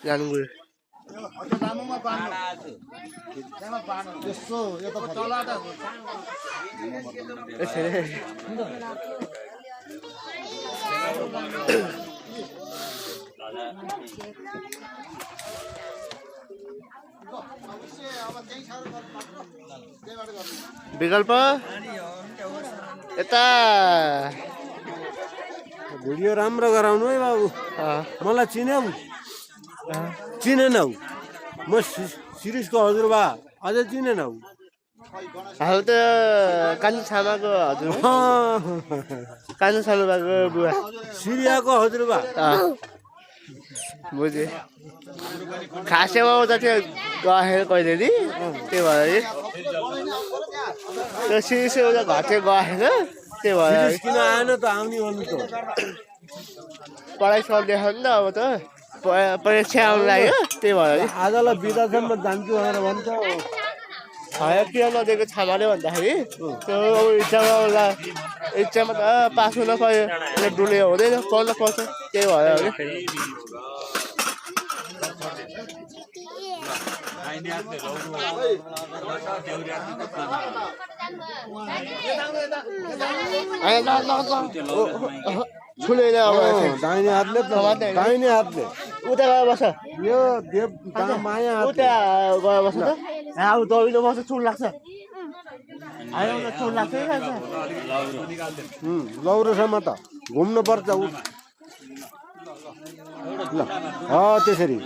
जानुगुल विकल्प यता भिडियो राम्रो गराउनु है बाबु मलाई चिनेनौ म शिरिषको हजुरबा अझै चिनेनौ हाम्रो त कान्छो छामाको हजुर कान्छो छामाको बुवा सिरियाको हजुरबा बुझे खासेमा आउँदा थियो गएर कहिले नि त्यही भएर त्यो सिरिस एउटा घट्यो गएन त्यही भएर किन आएन त आउने भन्नु त पढाइ सक्दैछ नि त अब त परीक्षा आउनु लाग्यो त्यही भएर आजलाई बिदासम्म जान्छु भनेर भन्छ किन नदिएको छामाले भन्दाखेरि त्यो इच्छामा त पास हुन पर्यो डुले हुँदैन पढ्न पर्छ त्यही भएर छुलेर दाहिने हातले दाहिने हातले उता गएर बस्छ यो देव माया उता गएर बस्छ त अब दौडिलो बस्छ चुन लाग्छ चुन लाग्छ लौरोसम्म त घुम्नु पर्छ ल त्यसरी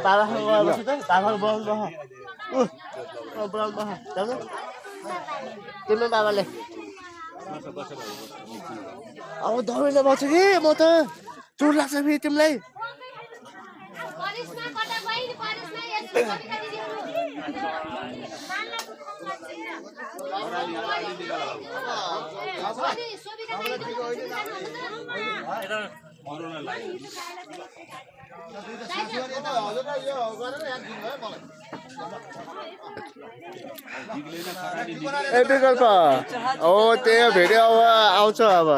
बाबासँग गएर बस्छ त बाबाको बोलाउनु बस तिम्रो बाबाले अब दौडिलो बस्छ कि म त चुन लाग्छ फेरि तिमीलाई ए विकल्प हो त्यो भिडियो अब आउँछ अब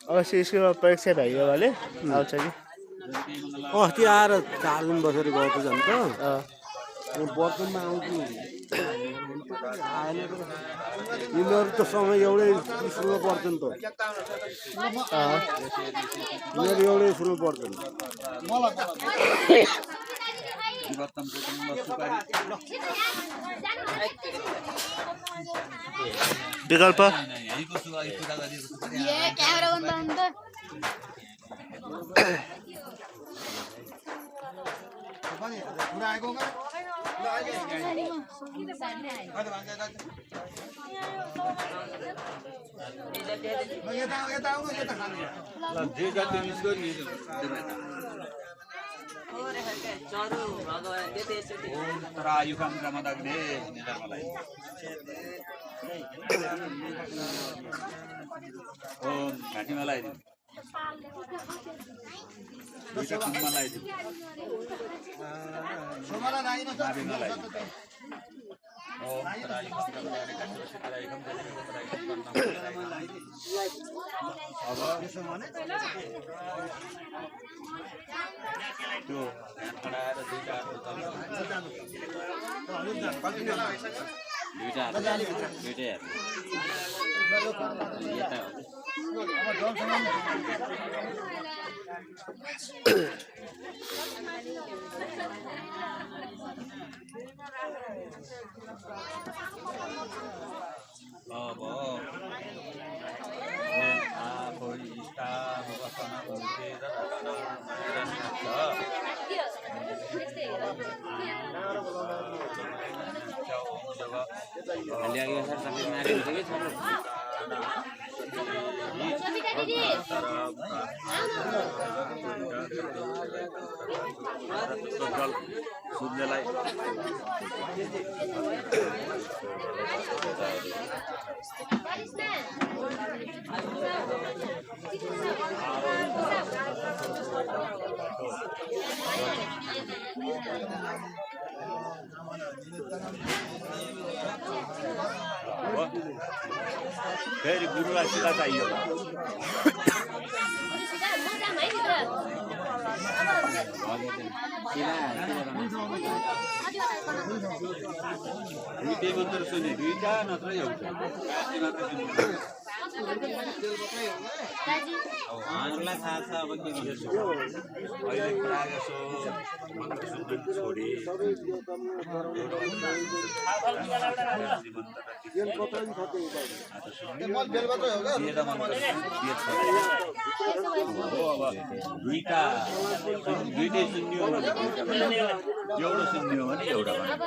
अब सिस्कुलमा परीक्षा भइयो भने आउँछ कि अस्ति आएर 4 दिन बसेर गएको झन् त बर्तनमा आउँछु यिनीहरू त समय एउटै स्कुलमा पढ्छन् त यिनीहरू एउटै स्कुलमा पढ्छन् विकल्प फेरि गुरुलाई सिधा चाहियो दुईटै मात्र सुने दुईटा नत्र एउटा उहाँहरूलाई थाहा छ अब के गर्छु अहिले प्रायः जसो मन्त्र सुन्न छोडे दुईटै सुन्यो भने एउटा सुन्यो भने एउटा अब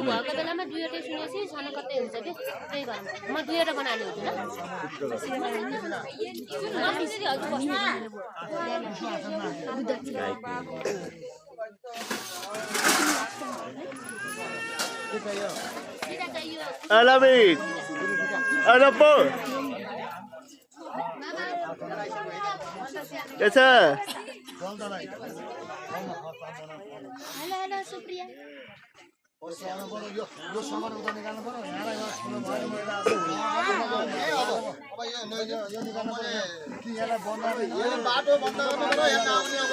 भएको बेलामा दुईवटै सुनेपछि छानो कतै हुन्छ कि त्यही भएर म दुईवटा बनाउने हुन्छु Alamin. Ano po? Yes, sir. Hello Supriya बाटो बन्द गर्नु यहाँ आउने अब